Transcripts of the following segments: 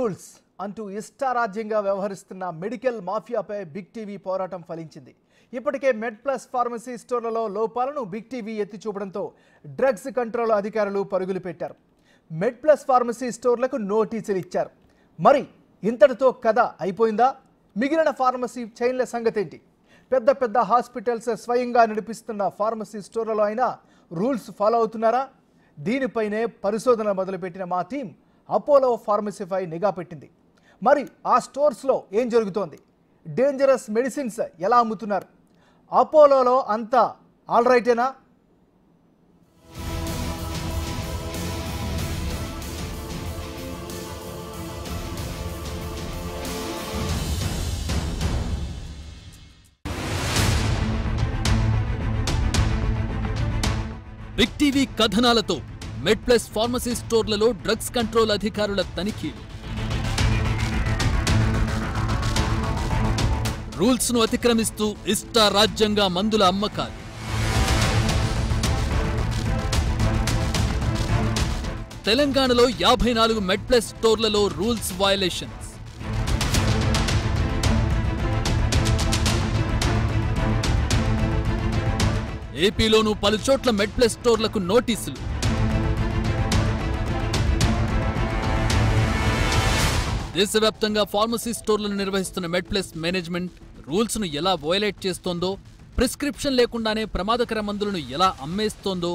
Rules అంటూ ఇష్టారాజ్యంగా వ్యవహరిస్తున్న మెడికల్ మాఫియాపై బిగ్ టీవీ పోరాటం ఫలించింది. ఇప్పటికే మెడ్ ప్లస్ ఫార్మసీ స్టోర్లలో లోపాలను బిగ్ టీవీ ఎత్తి చూపడంతో డ్రగ్స్ కంట్రోల్ అధికారులు పరుగులు పెట్టారు. మెడ్ ప్లస్ ఫార్మసీ స్టోర్లకు నోటీసులు ఇచ్చారు. మరి ఇంతటితో కథ అయిపోయిందా? మిగిలిన ఫార్మసీ చైన్ల సంగతేంటి? పెద్ద పెద్ద హాస్పిటల్స్ స్వయంగా నడిపిస్తున్న ఫార్మసీ స్టోర్లలో అయినా రూల్స్ ఫాలో అవుతున్నారా? దీనిపైనే పరిశోధన మొదలుపెట్టిన మా టీం అపోలో ఫార్మసీపై నిఘా పెట్టింది. మరి ఆ స్టోర్స్లో ఏం జరుగుతోంది? డేంజరస్ మెడిసిన్స్ ఎలా అమ్ముతున్నారు? అపోలోలో అంతా ఆల్ రైటేనా? బిగ్ టీవీ కథనాలతో మెడ్ ప్లస్ ఫార్మసీ స్టోర్లలో డ్రగ్స్ కంట్రోల్ అధికారుల తనిఖీలు. రూల్స్ ను అతిక్రమిస్తూ ఇష్టారాజ్యంగా మందుల అమ్మకాలు. తెలంగాణలో 54 మెడ్ ప్లస్ స్టోర్లలో రూల్స్ వయలేషన్స్. ఏపీలోనూ పలుచోట్ల మెడ్ ప్లస్ స్టోర్లకు నోటీసులు. దేశవ్యాప్తంగా ఫార్మసీ స్టోర్లను నిర్వహిస్తున్న మెడ్ ప్లస్ మేనేజ్మెంట్ రూల్స్ ను ఎలా వయలేట్ చేస్తోందో, ప్రిస్క్రిప్షన్ లేకుండానే ప్రమాదకర మందులను ఎలా అమ్మేస్తోందో,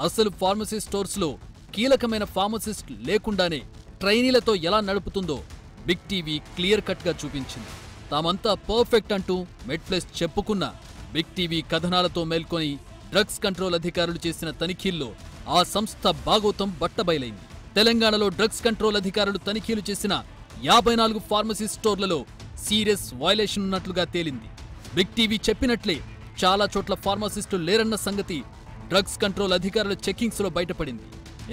అసలు ఫార్మసీ స్టోర్స్ లో కీలకమైన ఫార్మసిస్ట్ లేకుండానే ట్రైనీలతో ఎలా నడుపుతుందో బిగ్ టీవీ క్లియర్ కట్ గా చూపించింది. తామంతా పర్ఫెక్ట్ అంటూ మెడ్ ప్లస్ చెప్పుకున్న బిగ్ టీవీ కథనాలతో మేల్కొని డ్రగ్స్ కంట్రోల్ అధికారులు చేసిన తనిఖీల్లో ఆ సంస్థ బాగోతం బట్టబయలైంది. తెలంగాణలో డ్రగ్స్ కంట్రోల్ అధికారులు తనిఖీలు చేసిన 54 ఫార్మసీ స్టోర్లలో సీరియస్ వయలేషన్ ఉన్నట్లుగా తేలింది. బిగ్ టీవీ చెప్పినట్లే చాలా చోట్ల ఫార్మసిస్టులు లేరన్న సంగతి డ్రగ్స్ కంట్రోల్ అధికారుల చెకింగ్స్ లో బయటపడింది.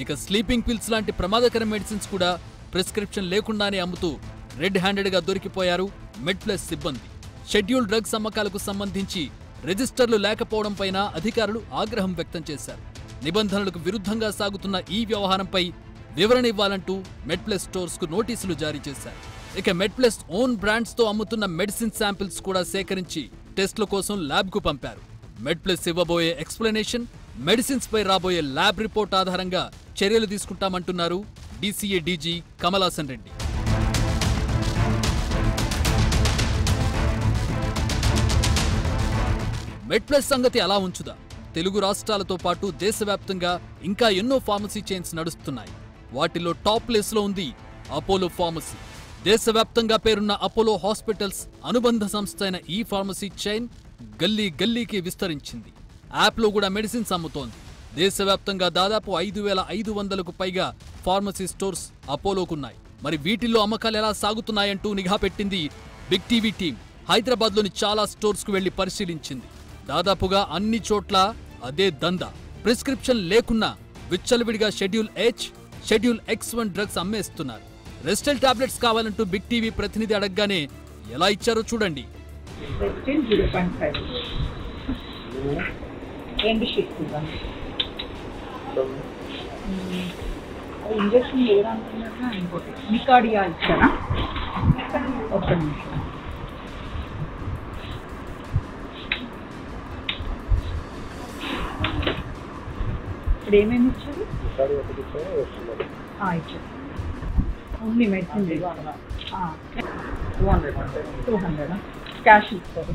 ఇక స్లీపింగ్ పిల్స్ లాంటి ప్రమాదకర మెడిసిన్స్ కూడా ప్రిస్క్రిప్షన్ లేకుండానే అమ్ముతూ రెడ్ హ్యాండెడ్ గా దొరికిపోయారు మెడ్ ప్లస్ సిబ్బంది. షెడ్యూల్ డ్రగ్స్ అమ్మకాలకు సంబంధించి రిజిస్టర్లు లేకపోవడంపైన అధికారులు ఆగ్రహం వ్యక్తం చేశారు. నిబంధనలకు విరుద్ధంగా సాగుతున్న ఈ వ్యవహారంపై వివరణ ఇవ్వాలంటూ మెడ్ ప్లస్ స్టోర్స్ కు నోటీసులు జారీ చేశారు. ఇక మెడ్ ప్లస్ ఓన్ బ్రాండ్స్ తో అమ్ముతున్న మెడిసిన్ శాంపిల్స్ కూడా సేకరించి టెస్టుల కోసం ల్యాబ్ కు పంపారు. మెడ్ ప్లస్ ఇవ్వబోయే ఎక్స్ప్లెనేషన్, మెడిసిన్స్ పై రాబోయే ల్యాబ్ రిపోర్ట్ ఆధారంగా చర్యలు తీసుకుంటామంటున్నారు డీసీఏ డీజీ కమలాసన్ రెడ్డి. మెడ్ ప్లస్ సంగతి అలా ఉంచుదా? తెలుగు రాష్ట్రాలతో పాటు దేశవ్యాప్తంగా ఇంకా ఎన్నో ఫార్మసీ చైన్స్ నడుస్తున్నాయి. వాటిలో టాప్ ప్లేస్ లో ఉంది అపోలో ఫార్మసీ. దేశవ్యాప్తంగా పేరున్న అపోలో హాస్పిటల్స్ అనుబంధ సంస్థ అయిన ఈ ఫార్మసీ చైన్ గల్లీ గల్లీకి విస్తరించింది. యాప్లో కూడా మెడిసిన్స్ అమ్ముతోంది. దేశవ్యాప్తంగా దాదాపు 5500కు పైగా ఫార్మసీ స్టోర్స్ అపోలోకున్నాయి. మరి వీటిల్లో అమ్మకాలు ఎలా సాగుతున్నాయంటూ నిఘా పెట్టింది బిగ్ టీవీ టీం. హైదరాబాద్లోని చాలా స్టోర్స్ కు వెళ్లి పరిశీలించింది. దాదాపుగా అన్ని చోట్ల అదే దందా. ప్రిస్క్రిప్షన్ లేకున్నా విచ్చలవిడిగా schedule H, schedule X1 drugs అమ్మేస్తున్నారు. రెస్టల్ టాబ్లెట్స్ కావాలంటూ బిగ్ టీవీ ప్రతినిధి అడగగానే ఎలా ఇచ్చారో చూడండి. ఇంజక్షన్ లేదనుకున్నా ఇంకోటి నికాడియా ఇచ్చారా? ఒక్క నిమిషం. ఇప్పుడు ఏమేమి ఇచ్చారు? ఇచ్చారు. ఓన్లీ మెడిసిన్ 200 క్యాష్ ఇస్తారు.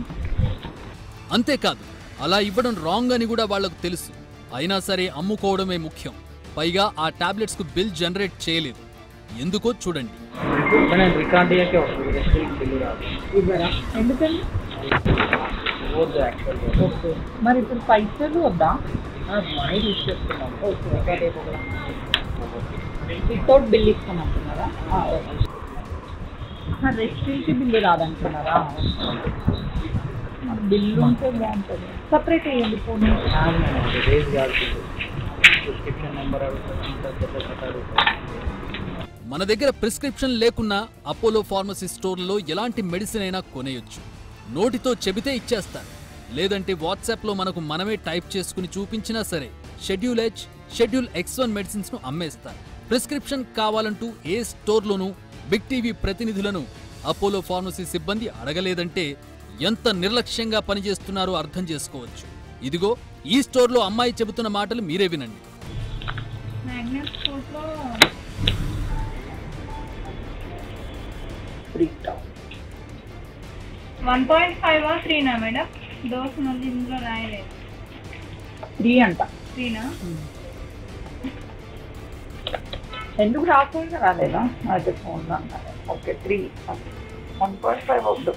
అంతేకాదు, అలా ఇవ్వడం రాంగ్ అని కూడా వాళ్లకు తెలుసు. అయినా సరే అమ్ముకోవడమే ముఖ్యం. పైగా ఆ టాబ్లెట్స్ కు బిల్ జనరేట్ చేయలేదు. ఎందుకో చూడండి. ఎందుకండి? మరి ఇప్పుడు పైసలు వద్దా? వితౌట్ బిల్ ఇస్తామంటున్నారా? రెస్ట్రిక్ట్ బిల్లు రాదంటున్నారా? బిల్లు ఉంటే బాగుంటుంది. సపరేట్ అయ్యండి ఫోన్. మన దగ్గర ప్రిస్క్రిప్షన్ లేకున్నా అపోలో ఫార్మసీ స్టోర్లలో ఎలాంటి మెడిసిన్ అయినా కొనేయొచ్చు. నోటితో చెబితే ఇచ్చేస్తారు. లేదంటే వాట్సాప్లో మనకు మనమే టైప్ చేసుకుని చూపించినా సరే schedule H, schedule X1 medicines ను అమ్మేస్తారు. ప్రిస్క్రిప్షన్ కావాలంటూ ఏ స్టోర్లోనూ బిగ్ టీవీ ప్రతినిధులను అపోలో ఫార్మసీ సిబ్బంది అడగలేదంటే ఎంత నిర్లక్ష్యంగా పనిచేస్తున్నారో అర్థం చేసుకోవచ్చు. ఇదిగో ఈ స్టోర్లో అమ్మాయి చెబుతున్న మాటలు మీరే వినండి. మ్యాగ్నెట్ స్టోర్లో 1.5 or 3 మేడం? డోస్ మళ్ళీ ఇందులో రాయలేదు. 3 అంట. 3 ఎందుకు రాకుండా రాలేదా? అయితే ఫోన్ అన్నారు. ఓకే 3 1.5 వద్దు.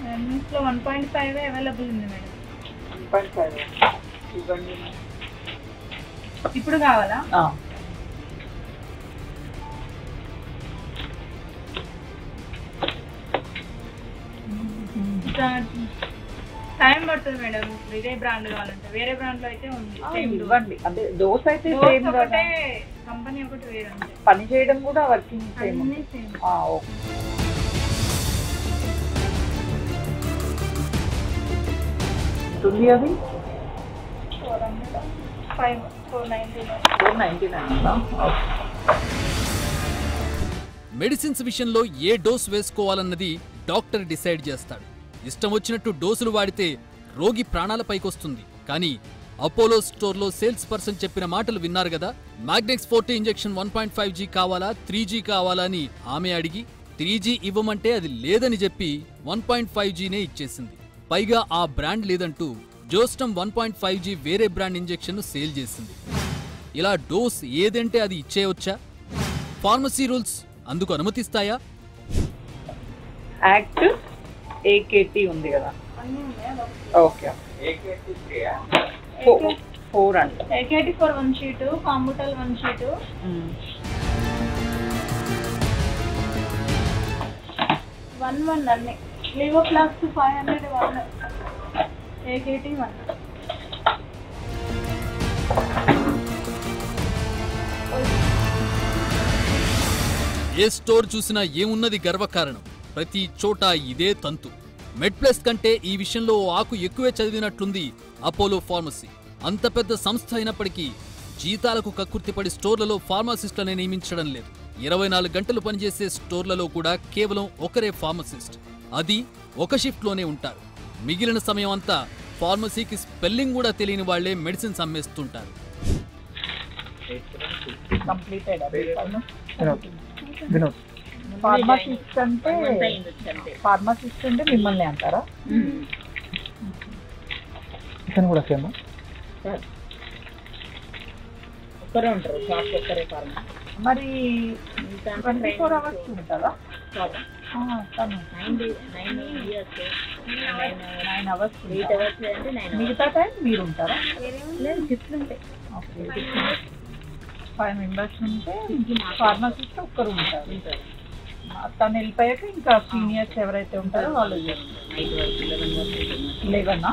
మ్యాగ్నెట్స్లో 1.5 అవైలబుల్ ఉంది మేడం. 1.5 ఇవ్వండి. ఇప్పుడు కావాలా? టైం పడుతుంది మేడం. ఇదే బ్రాండ్ కావాలంటే, వేరే బ్రాండ్ లో అయితే ఉంది. ఇవ్వండి. అంటే డోస్ అయితే సేమ్ ఒకటే, కంపెనీ ఒకటి వేరే ఉంది. పని చేయడం కూడా వర్కింగ్ సేమ్. అన్నీ సేమ్. ఓకే. అది 499. మెడిసిన్స్ విషయంలో ఏ డోస్ వేసుకోవాలన్నది డాక్టర్ డిసైడ్ చేస్తాడు. ఇష్టం వచ్చినట్టు డోసులు వాడితే రోగి ప్రాణాలపైకొస్తుంది. కానీ అపోలో స్టోర్లో సేల్స్ పర్సన్ చెప్పిన మాటలు విన్నారు కదా. మ్యాగ్నెక్స్ 40 ఇంజెక్షన్ 1.5G కావాలా 3G కావాలా అని ఆమె అడిగి 3G ఇవ్వమంటే అది లేదని చెప్పి 1.5Gనే ఇచ్చేసింది. పైగా ఆ బ్రాండ్ లేదంటూ జోస్టమ్ 1.5G వేరే బ్రాండ్ ఇంజెక్షన్ సేల్ చేసింది. ఇలా డోస్ ఏదంటే అది ఇచ్చేయవచ్చా? ఫార్మసీ రూల్స్ అందుకు అనుమతిస్తాయా? యాక్ట్ ఏకేటీ ఉంది కదా. ఓకే. 4 అంట. ఏకేటీ ఫర్ 1 షీట్, కాంబుటల్ 1 షీట్, 1 అన్ని. లివోఫ్లాక్స్ 500 1, ఏకేటీ 1. ఏ స్టోర్ చూసినా ఏమున్నది గర్వకారణం. ప్రతి చోట ఇదే తంతు. మెడ్ప్లస్ కంటే ఈ విషయంలో ఆకు ఎక్కువే చదివినట్లుంది అపోలో ఫార్మసీ. అంత పెద్ద సంస్థ అయినప్పటికీ జీతాలకు కక్కుర్తిపడి స్టోర్లలో ఫార్మసిస్టులనే నియమించడం లేదు. 24 గంటలు పనిచేసే స్టోర్లలో కూడా కేవలం ఒకరే ఫార్మసిస్ట్. అది ఒక షిఫ్ట్లోనే ఉంటారు. మిగిలిన సమయం అంతా ఫార్మసీకి స్పెల్లింగ్ కూడా తెలియని వాళ్లే మెడిసిన్స్ అమ్మేస్తుంటారు. ఫార్మసిస్ట్ అంటే మిమ్మల్ని అంటారా? ఇతను కూడా సేమ్ ఒక్కరే ఉంటారు. షాప్ ఒక్కరే ఫార్మా. మరి 24 hours ఉంటుందా? 9 hours. మిగతా టైం మీరు ఉంటారా? లేదు, షిఫ్ట్లు ఉంటాయి. 5 members ఉంటే ఫార్మసిస్ట్ ఒక్కరు ఉంటారు. తను వెళ్ళిపోయాక ఇంకా సీనియర్స్ ఎవరైతే ఉంటారో వాళ్ళు 11.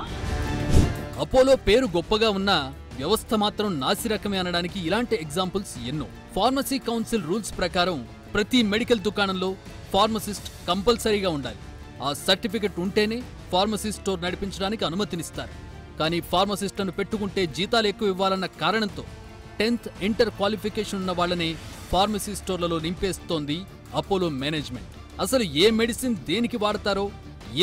అపోలో పేరు గొప్పగా ఉన్నా వ్యవస్థ మాత్రం నాసిరకమే అనడానికి ఇలాంటి ఎగ్జాంపుల్స్ ఎన్నో. ఫార్మసీ కౌన్సిల్ రూల్స్ ప్రకారం ప్రతి మెడికల్ దుకాణంలో ఫార్మసిస్ట్ కంపల్సరీగా ఉండాలి. ఆ సర్టిఫికెట్ ఉంటేనే ఫార్మసీ స్టోర్ నడిపించడానికి అనుమతినిస్తారు. కానీ ఫార్మసిస్టులను పెట్టుకుంటే జీతాలు ఎక్కువ ఇవ్వాలన్న కారణంతో 10th ఇంటర్ క్వాలిఫికేషన్ ఉన్న వాళ్ళని ఫార్మసీ స్టోర్లలో నింపేస్తోంది అపోలో మేనేజ్మెంట్. అసలు ఏ మెడిసిన్ దేనికి వాడతారో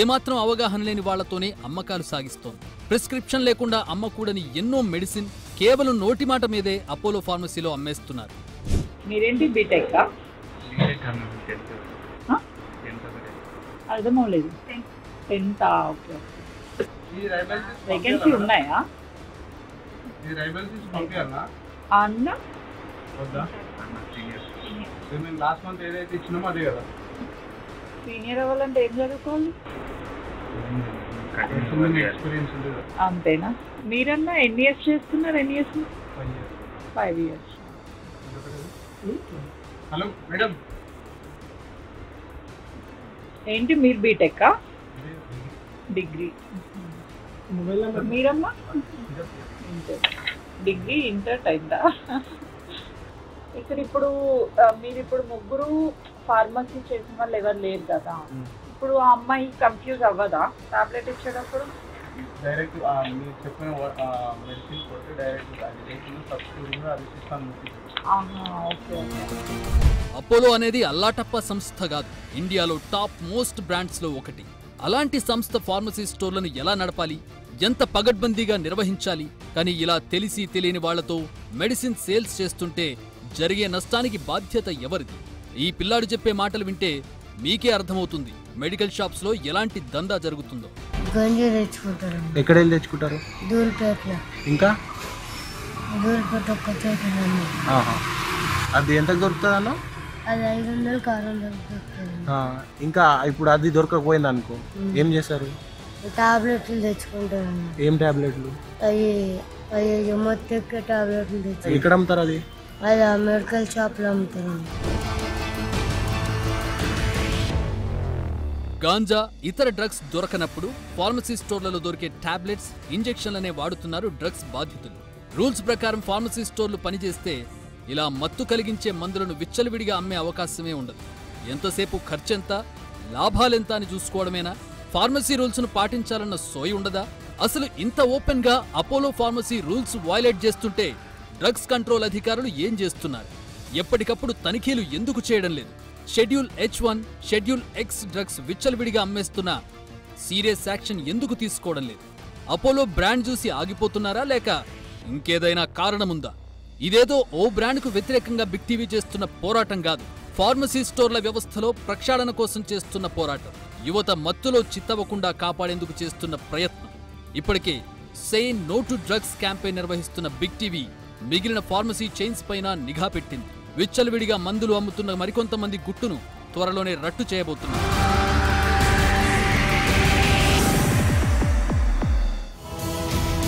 ఏమాత్రం అవగాహన లేని వాళ్లతోనే అమ్మకాలు సాగిస్తోంది. ప్రిస్క్రిప్షన్ లేకుండా అమ్మకూడని ఎన్నో మెడిసిన్ కేవలం నోటి మాట మీదే అపోలో ఫార్మసీలో అమ్మేస్తున్నారు. మీరేంటి బీటెక్? అర్థమవలేదు. 10th. ఓకే. వేకెన్సీ ఉన్నాయా అన్న? సీనియర్ అవ్వాలంటే ఏం చదువుకోవాలి? అంతేనా? మీరన్నా ఎన్ని ఇయర్స్ చేస్తున్నారు? ఎన్ని ఇయర్స్? 5 years. హలో మేడం, ఏంటి మీరు బీటెక్? డిగ్రీ. మీరమ్మా? ఇంటర్. డిగ్రీ ఇంటర్ అయిందా? ఇక్కడ ఇప్పుడు మీరు ఇప్పుడు ముగ్గురు ఫార్మసీ చేసిన వాళ్ళు ఎవరు లేరు కదా. ఇప్పుడు ఆ అమ్మాయి కన్ఫ్యూజ్ అవ్వదా టాబ్లెట్ ఇచ్చేటప్పుడు? డైరెక్ట్ మీరు చెప్పిన మెడిసిన్ కొట్టి డైరెక్ట్ అది రేట్లు సబ్స్టిట్యూట్ అది సిస్టమ్ ఓకే అపోలో అనేది అల్లాటప్ప సంస్థ కాదు, ఇండియాలో టాప్ మోస్ట్ బ్రాండ్స్లో ఒకటి. అలాంటి సంస్థ ఫార్మసీ స్టోర్లను ఎలా నడపాలి, ఎంత పగడ్బందీగా నిర్వహించాలి? కానీ ఇలా తెలిసి తెలియని వాళ్లతో మెడిసిన్ సేల్స్ చేస్తుంటే జరిగే నష్టానికి బాధ్యత ఎవరిది? ఈ పిల్లాడు చెప్పే మాటలు వింటే మీకే అర్థమవుతుంది మెడికల్ షాప్స్ లో ఎలాంటి దందా జరుగుతుందో. గంజి తెచ్చుకుంటారు. ఎక్కడ వెళ్ళి తెచ్చుకుంటారు? దూరపేటలో. ఇంకా దూరపేట ఒక్క చోట. అది ఎంత దొరుకుతుంది అన్న? అది 500 600 దొరుకుతుంది. ఇంకా ఇప్పుడు అది దొరకకపోయింది అనుకో ఏం చేస్తారు? టాబ్లెట్లు తెచ్చుకుంటారు. ఏం టాబ్లెట్లు? అవి మొత్తం టాబ్లెట్లు తెచ్చుకుంటారు. ఎక్కడ అమ్ముతారు అది? అది మెడికల్ షాప్లో అమ్ముతారు. గాంజా, ఇతర డ్రగ్స్ దొరకనప్పుడు ఫార్మసీ స్టోర్లలో దొరికే టాబ్లెట్స్, ఇంజెక్షన్లనే వాడుతున్నారు డ్రగ్స్ బాధితులు. రూల్స్ ప్రకారం ఫార్మసీ స్టోర్లు పనిచేస్తే ఇలా మత్తు కలిగించే మందులను విచ్చలవిడిగా అమ్మే అవకాశమే ఉండదు. ఎంతసేపు ఖర్చెంత, లాభాలెంత అని చూసుకోవడమేనా? ఫార్మసీ రూల్స్ను పాటించాలన్న సోయి ఉండదా? అసలు ఇంత ఓపెన్ గా అపోలో ఫార్మసీ రూల్స్ వయలేట్ చేస్తుంటే డ్రగ్స్ కంట్రోల్ అధికారులు ఏం చేస్తున్నారు? ఎప్పటికప్పుడు తనిఖీలు ఎందుకు చేయడం లేదు? Schedule H1, schedule X drugs విచ్చలవిడిగా అమ్మేస్తున్నా సీరియస్ యాక్షన్ ఎందుకు తీసుకోవడం లేదు? అపోలో బ్రాండ్ చూసి ఆగిపోతున్నారా, లేక ఇంకేదైనా కారణముందా? ఇదేదో ఓ బ్రాండ్కు వ్యతిరేకంగా బిగ్ టీవీ చేస్తున్న పోరాటం కాదు, ఫార్మసీ స్టోర్ల వ్యవస్థలో ప్రక్షాళన కోసం చేస్తున్న పోరాటం, యువత మత్తులో చిత్తవకుండా కాపాడేందుకు చేస్తున్న ప్రయత్నం. ఇప్పటికే say no to drugs campaign నిర్వహిస్తున్న బిగ్ టీవీ మిగిలిన ఫార్మసీ చైన్స్ పైన నిఘా పెట్టింది. విచ్చలవిడిగా మందులు అమ్ముతున్న మరికొంతమంది గుట్టును త్వరలోనే రట్టు చేయబోతున్నారు.